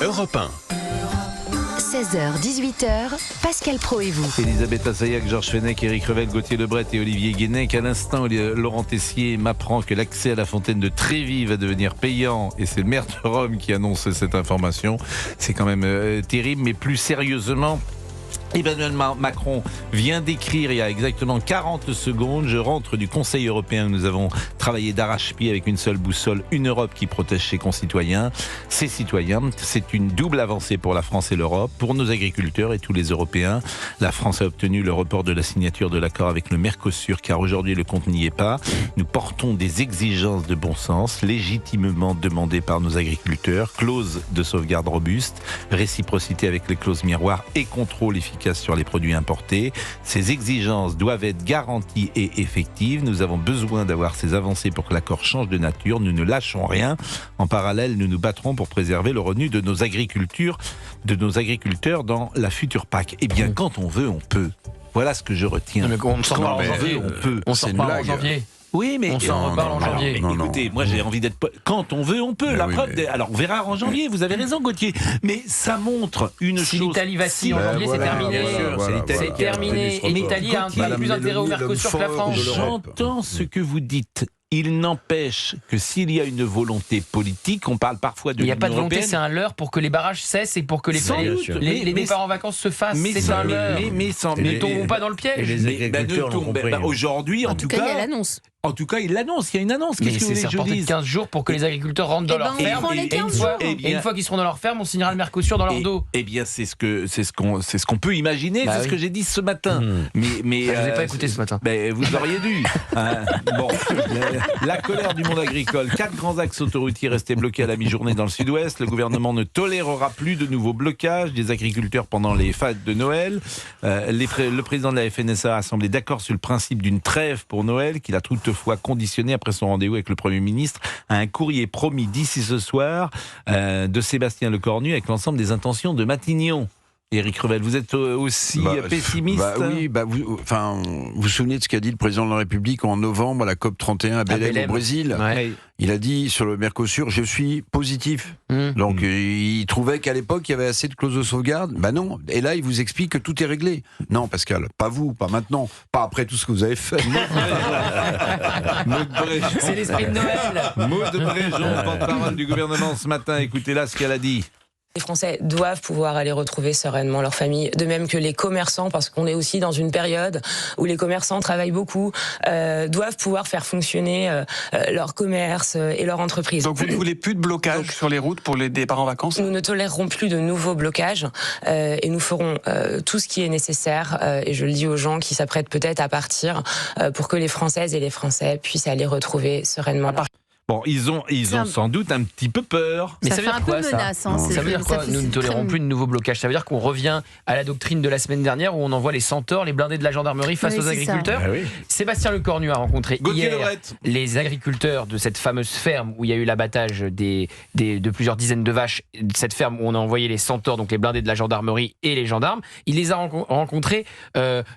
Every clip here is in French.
Europe 1. 16h, 18h, Pascal Praud et vous. Elisabeth Assayag, Georges Fenech, Éric Revel, Gauthier Lebret et Olivier Guénec. À l'instant, Laurent Tessier m'apprend que l'accès à la fontaine de Trévis va devenir payant et c'est le maire de Rome qui annonce cette information. C'est quand même terrible, mais plus sérieusement, Emmanuel Macron vient d'écrire il y a exactement 40 secondes: je rentre du Conseil européen où nous avons travaillé d'arrache-pied avec une seule boussole, une Europe qui protège ses concitoyens, ses citoyens. C'est une double avancée pour la France et l'Europe, pour nos agriculteurs et tous les Européens. La France a obtenu le report de la signature de l'accord avec le Mercosur car aujourd'hui le compte n'y est pas. Nous portons des exigences de bon sens, légitimement demandées par nos agriculteurs, clause de sauvegarde robuste, réciprocité avec les clauses miroirs et contrôle efficace sur les produits importés. Ces exigences doivent être garanties et effectives. Nous avons besoin d'avoir ces avancées pour que l'accord change de nature. Nous ne lâchons rien. En parallèle, nous nous battrons pour préserver le revenu de nos agriculteurs dans la future PAC. Eh bien, quand on veut, on peut. Voilà ce que je retiens. Mais on ne sort pas en janvier. On peut. On sort pas en janvier. Oui, mais on s'en reparle en janvier. Écoutez, moi j'ai envie d'être... Quand on veut, on peut. La preuve, alors on verra en janvier, vous avez raison Gauthier. Mais ça montre une chose... Si l'Italie vacille en janvier, c'est terminé. C'est terminé. Et l'Italie a un peu plus intérêt au Mercosur que la France. J'entends ce que vous dites. Il n'empêche que s'il y a une volonté politique, on parle parfois de l'Union européenne... Il n'y a pas de volonté, c'est un leurre pour que les barrages cessent et pour que les départs en vacances se fassent. C'est un leurre. Ne tombons pas dans le piège. Et les agriculteurs l'ont compris. Aujourd'hui, en tout cas, il y a l'annonce. En tout cas, il l'annonce, il y a une annonce. Mais c'est reporté de 15 jours pour que les agriculteurs rentrent dans leur ferme. Et une fois qu'ils seront dans leur ferme, on signera le Mercosur dans leur dos. Eh bien, c'est ce qu'on peut imaginer, c'est ce que j'ai dit ce matin. Mais je vous ai pas écouté ce matin. Vous auriez dû. Bon, la colère du monde agricole. 4 grands axes autoroutiers restés bloqués à la mi-journée dans le sud-ouest. Le gouvernement ne tolérera plus de nouveaux blocages des agriculteurs pendant les fêtes de Noël. Le président de la FNSEA a semblé d'accord sur le principe d'une trêve pour Noël, qu'il a toutefois conditionné après son rendez-vous avec le Premier ministre à un courrier promis d'ici ce soir de Sébastien Lecornu avec l'ensemble des intentions de Matignon. Éric Revel, vous êtes aussi pessimiste? Vous vous souvenez de ce qu'a dit le président de la République en novembre à la COP31 à Belém au Brésil? Il a dit sur le Mercosur: je suis positif. Donc il trouvait qu'à l'époque il y avait assez de clauses de sauvegarde. Non. Et là il vous explique que tout est réglé. Non Pascal, pas vous, pas maintenant, pas après tout ce que vous avez fait. C'est l'esprit de Noël. Maud Bréjon, porte-parole du gouvernement ce matin. Écoutez là ce qu'elle a dit. Les Français doivent pouvoir aller retrouver sereinement leur famille, de même que les commerçants, parce qu'on est aussi dans une période où les commerçants travaillent beaucoup, doivent pouvoir faire fonctionner leur commerce et leur entreprise. Donc vous ne voulez plus de blocage sur les routes pour les départs en vacances? Nous ne tolérerons plus de nouveaux blocages et nous ferons tout ce qui est nécessaire, et je le dis aux gens qui s'apprêtent peut-être à partir, pour que les Françaises et les Français puissent aller retrouver sereinement leur... Bon, ils ont sans doute un petit peu peur. Mais ça veut fait dire un peu quoi, menace. ça veut dire quoi? Nous ne tolérons plus de nouveaux blocages. Ça veut dire qu'on revient à la doctrine de la semaine dernière où on envoie les centaures, les blindés de la gendarmerie face aux agriculteurs. Sébastien Lecornu a rencontré hier les agriculteurs de cette fameuse ferme où il y a eu l'abattage de plusieurs dizaines de vaches. Cette ferme où on a envoyé les centaures, donc les blindés de la gendarmerie et les gendarmes. Il les a rencontrés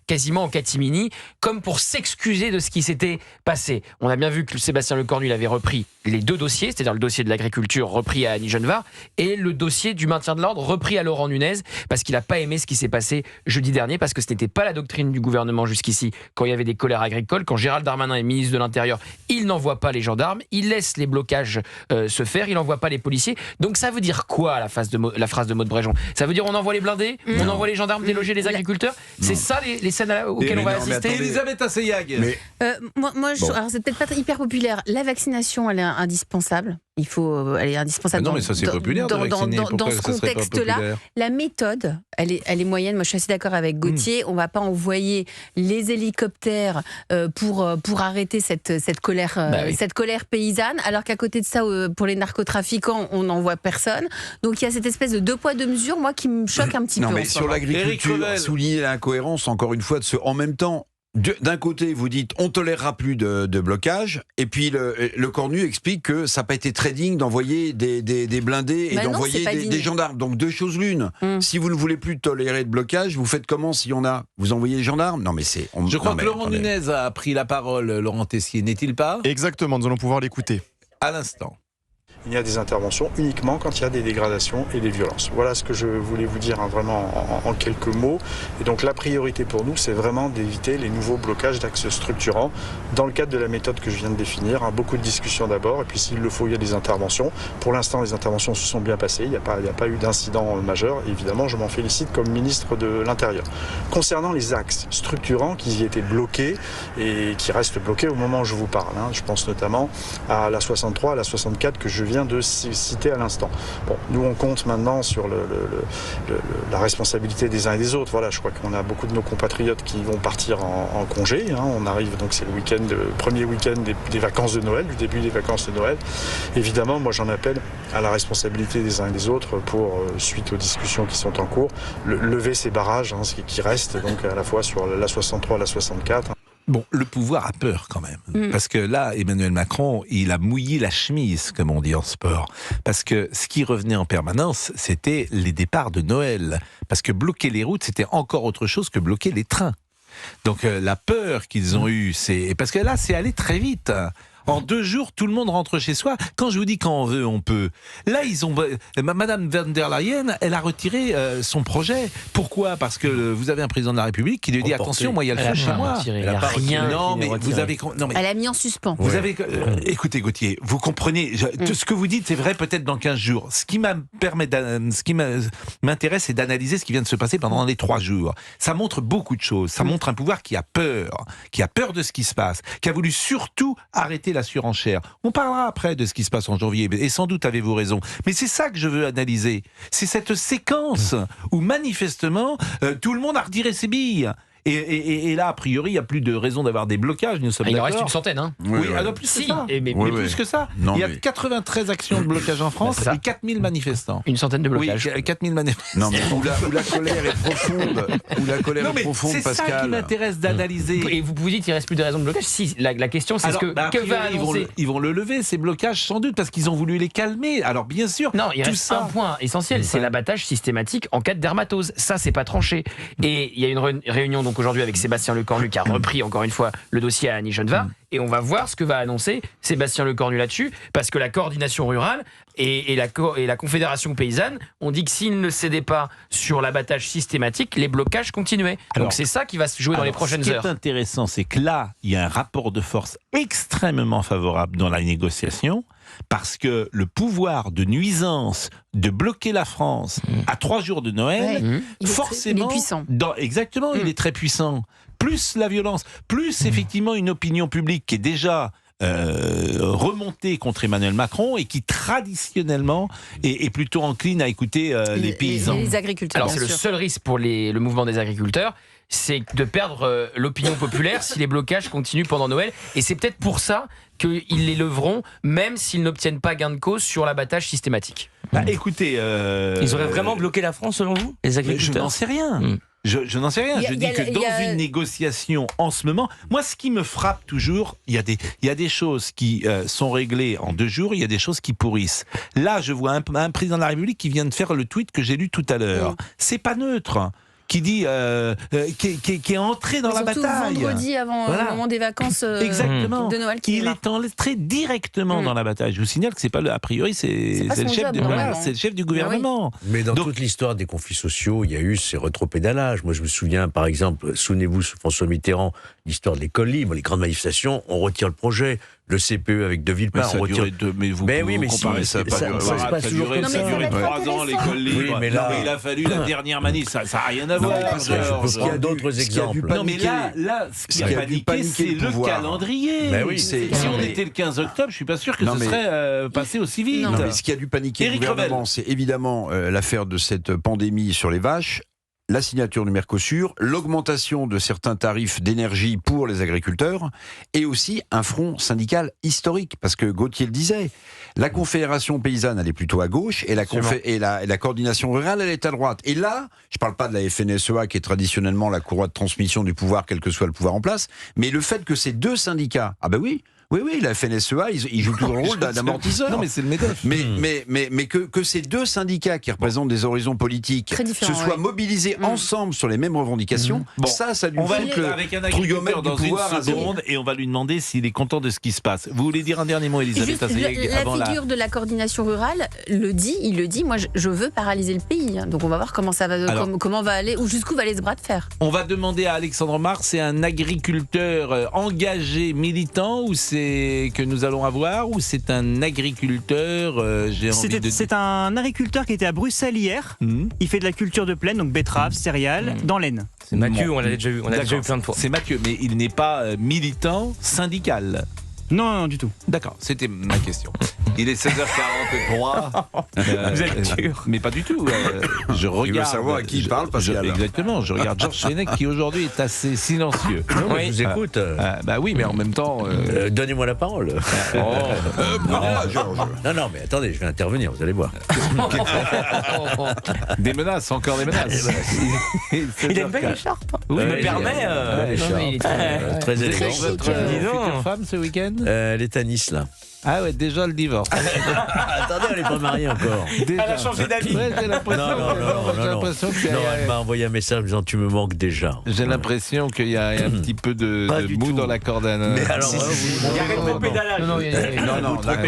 quasiment en catimini, comme pour s'excuser de ce qui s'était passé. On a bien vu que Sébastien Lecornu l'avait repris les deux dossiers, c'est-à-dire le dossier de l'agriculture repris à Annie Genevard et le dossier du maintien de l'ordre repris à Laurent Nunez, parce qu'il n'a pas aimé ce qui s'est passé jeudi dernier, parce que ce n'était pas la doctrine du gouvernement jusqu'ici. Quand il y avait des colères agricoles, quand Gérald Darmanin est ministre de l'Intérieur, il n'envoie pas les gendarmes, il laisse les blocages se faire, il n'envoie pas les policiers. Donc ça veut dire quoi la phrase de Maud Bréjon? Ça veut dire on envoie les blindés, on envoie les gendarmes déloger les agriculteurs? C'est ça les scènes auxquelles on va assister? Elisabeth Assayag. Alors c'est peut-être pas hyper populaire. La vaccination, elle est indispensable. Elle est indispensable. Non, mais ça c'est populaire de vacciner. Dans ce contexte-là, la méthode, elle est moyenne. Moi, je suis assez d'accord avec Gauthier. On ne va pas envoyer les hélicoptères pour arrêter cette colère paysanne, alors qu'à côté de ça, pour les narcotrafiquants, on n'envoie personne. Donc il y a cette espèce de deux poids deux mesures, moi, qui me choque un petit peu. Non, mais sur l'agriculture, souligner l'incohérence encore une fois de ce en même temps. D'un côté, vous dites on tolérera plus de blocage, et puis le Cornu explique que ça n'a pas été très digne d'envoyer des blindés et d'envoyer des gendarmes. Donc deux choses l'une. Si vous ne voulez plus tolérer de blocage, vous faites comment s'il y en a? Vous envoyez les gendarmes? Non mais c'est... Je crois que Laurent Nunez a pris la parole, Laurent Tessier, n'est-il pas? Exactement, nous allons pouvoir l'écouter. À l'instant. il y a des interventions uniquement quand il y a des dégradations et des violences. Voilà ce que je voulais vous dire vraiment en quelques mots. Et donc la priorité pour nous, c'est vraiment d'éviter les nouveaux blocages d'axes structurants dans le cadre de la méthode que je viens de définir. Beaucoup de discussions d'abord, et puis s'il le faut, il y a des interventions. Pour l'instant, les interventions se sont bien passées, il n'y a pas eu d'incident majeur. Évidemment, je m'en félicite comme ministre de l'Intérieur. Concernant les axes structurants qui étaient bloqués et qui restent bloqués au moment où je vous parle, je pense notamment à la 63, à la 64 que je viens de citer à l'instant. Bon, nous on compte maintenant sur la responsabilité des uns et des autres. Voilà, je crois qu'on a beaucoup de nos compatriotes qui vont partir en congé. On arrive, donc c'est le premier week-end des vacances de Noël, du début des vacances de Noël. Évidemment, moi j'en appelle à la responsabilité des uns et des autres pour, suite aux discussions qui sont en cours, lever ces barrages qui restent donc à la fois sur la 63 et la 64. Bon, le pouvoir a peur quand même. Parce que là, Emmanuel Macron, il a mouillé la chemise, comme on dit en sport. Parce que ce qui revenait en permanence, c'était les départs de Noël. Parce que bloquer les routes, c'était encore autre chose que bloquer les trains. Donc la peur qu'ils ont eue, c'est... Parce que là, c'est allé très vite. En 2 jours, tout le monde rentre chez soi. Quand je vous dis quand on veut, on peut. Là, Madame von der Leyen, elle a retiré son projet. Pourquoi ? Parce que vous avez un président de la République qui lui dit attention, moi, il y a le feu chez moi. Elle a pas rien. Non, mais vous avez. Non, mais elle a mis en suspens. Vous avez. Écoutez, Gauthier, vous comprenez. Tout ce que vous dites, c'est vrai peut-être dans 15 jours. Ce qui m'intéresse, c'est d'analyser ce qui vient de se passer pendant les 3 jours. Ça montre beaucoup de choses. Ça montre un pouvoir qui a peur de ce qui se passe, qui a voulu surtout arrêter la surenchère. On parlera après de ce qui se passe en janvier, et sans doute avez-vous raison. Mais c'est ça que je veux analyser. C'est cette séquence où manifestement, tout le monde a retiré ses billes. Et là, a priori, il n'y a plus de raison d'avoir des blocages, nous sommes d'accord. Il en reste une centaine, hein. Oui, alors plus que ça. Mais plus que ça. Non, il y a 93 actions de blocage en France et 4000 manifestants. Une centaine de blocages. Oui, 4000 manifestants. Non, mais où la colère est profonde. C'est Pascal. ça qui m'intéresse d'analyser. Et vous dites qu'il ne reste plus de raison de blocage. Si, la question, c'est que va annoncer. Ils vont le lever, ces blocages, sans doute, parce qu'ils ont voulu les calmer. Alors, bien sûr. Non, il reste un point essentiel, c'est l'abattage systématique en cas de dermatose. Ça, c'est pas tranché. Et il y a une réunion donc aujourd'hui avec Sébastien Lecornu qui a repris encore une fois le dossier à Annie Genevard et on va voir ce que va annoncer Sébastien Lecornu là-dessus parce que la coordination rurale et la confédération paysanne ont dit que s'ils ne cédaient pas sur l'abattage systématique, les blocages continuaient. Donc c'est ça qui va se jouer dans les prochaines heures. Ce qui est intéressant, c'est que là, il y a un rapport de force extrêmement favorable dans la négociation parce que le pouvoir de nuisance de bloquer la France à 3 jours de Noël, forcément, il est puissant. Exactement, il est très puissant. Plus la violence, plus effectivement une opinion publique qui est déjà remontée contre Emmanuel Macron et qui traditionnellement est plutôt encline à écouter les paysans. Les agriculteurs. Alors c'est le seul risque pour le mouvement des agriculteurs, c'est de perdre l'opinion populaire si les blocages continuent pendant Noël. Et c'est peut-être pour ça qu'ils les leveront, même s'ils n'obtiennent pas gain de cause sur l'abattage systématique. Écoutez... Ils auraient vraiment bloqué la France, selon vous, les agriculteurs ? Je n'en sais rien. Je n'en sais rien. Je dis que dans une négociation en ce moment, moi, ce qui me frappe toujours, il y a des choses qui sont réglées en 2 jours, il y a des choses qui pourrissent. Là, je vois un président de la République qui vient de faire le tweet que j'ai lu tout à l'heure. C'est pas neutre. Qui dit qui est entré dans la bataille. Vendredi avant le moment des vacances de Noël. Il est entré directement dans la bataille. Je vous signale que c'est pas a priori c'est le chef du gouvernement. Mais dans toute l'histoire des conflits sociaux, il y a eu ces rétropédalages. Moi, je me souviens, par exemple, souvenez-vous, sous François Mitterrand, l'histoire de l'école libre, les grandes manifestations, on retire le projet. Le CPE avec De Villepin, on retire. Mais vous comparez ça. Ça a duré 3 ans, l'école libre. Mais là, il a fallu la dernière manif. Ça n'a rien à voir. Parce qu'il y a d'autres exemples. Non, mais là, ce qui a paniqué, c'est le calendrier. Si on était le 15 octobre, je ne suis pas sûr que ce serait passé aussi vite. Non, mais ce qui a dû paniquer le gouvernement, c'est évidemment l'affaire de cette pandémie sur les vaches. La signature du Mercosur, l'augmentation de certains tarifs d'énergie pour les agriculteurs et aussi un front syndical historique. Parce que Gauthier le disait, la Confédération paysanne, elle est plutôt à gauche et la coordination rurale, elle est à droite. Et là, je ne parle pas de la FNSEA qui est traditionnellement la courroie de transmission du pouvoir, quel que soit le pouvoir en place, mais le fait que ces 2 syndicats, Oui, la FNSEA, ils jouent toujours le rôle d'amortisseur. Non, mais c'est le MEDEF. Mais que ces deux syndicats qui représentent des horizons politiques se soient mobilisés ensemble sur les mêmes revendications, ça lui fout le avec un agriculteur dans une seconde et on va lui demander s'il est content de ce qui se passe. Vous voulez dire un dernier mot, Elisabeth? La figure de la coordination rurale il le dit, moi je veux paralyser le pays. Donc on va voir comment ça va, comment va aller, ou jusqu'où va aller ce bras de fer. On va demander à Alexandre Mars, c'est un agriculteur engagé, militant, ou c'est que nous allons avoir, ou c'est un agriculteur, C'est un agriculteur qui était à Bruxelles hier. Il fait de la culture de plaine, donc betteraves, céréales, dans l'Aisne. C'est Mathieu, on l'a déjà vu plein de fois. C'est Mathieu, mais il n'est pas militant syndical. Non, du tout. D'accord, c'était ma question. Il est 16h43. Vous êtes sûr? Mais pas du tout. Je regarde. Il veut savoir à qui il parle, Pascal. Exactement. Je regarde Georges Fenech qui aujourd'hui est assez silencieux. Non, je vous écoute. Bah oui, mais en même temps. Donnez-moi la parole. Georges. Non, mais attendez, je vais intervenir, vous allez voir. Des menaces, encore des menaces. Il a une belle écharpe. Oui, me permet. Très élégant. Votre future femme ce week-end? Elle est à Nice, là. Ah ouais, déjà le divorce. Attendez, elle n'est pas mariée encore. Déjà. Elle a changé d'avis. Ouais, j'ai l'impression que elle m'a envoyé un message disant tu me manques déjà. J'ai l'impression qu'il y a un petit peu de mou dans la corde à Mais alors, il y a rien de pédalage. Non,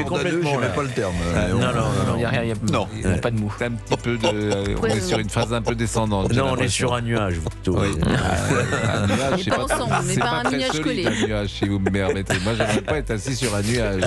complètement. Je n'ai pas le terme. Non, il n'y a rien, il n'y a pas de mou. C'est un petit peu de. On est sur une phase un peu descendante. Non, on est sur un nuage, plutôt. Oui. Un nuage, Mais pas ensemble, mais pas un nuage collé. Un nuage, si vous me permettez. Moi, j'aimerais pas être assis sur un nuage.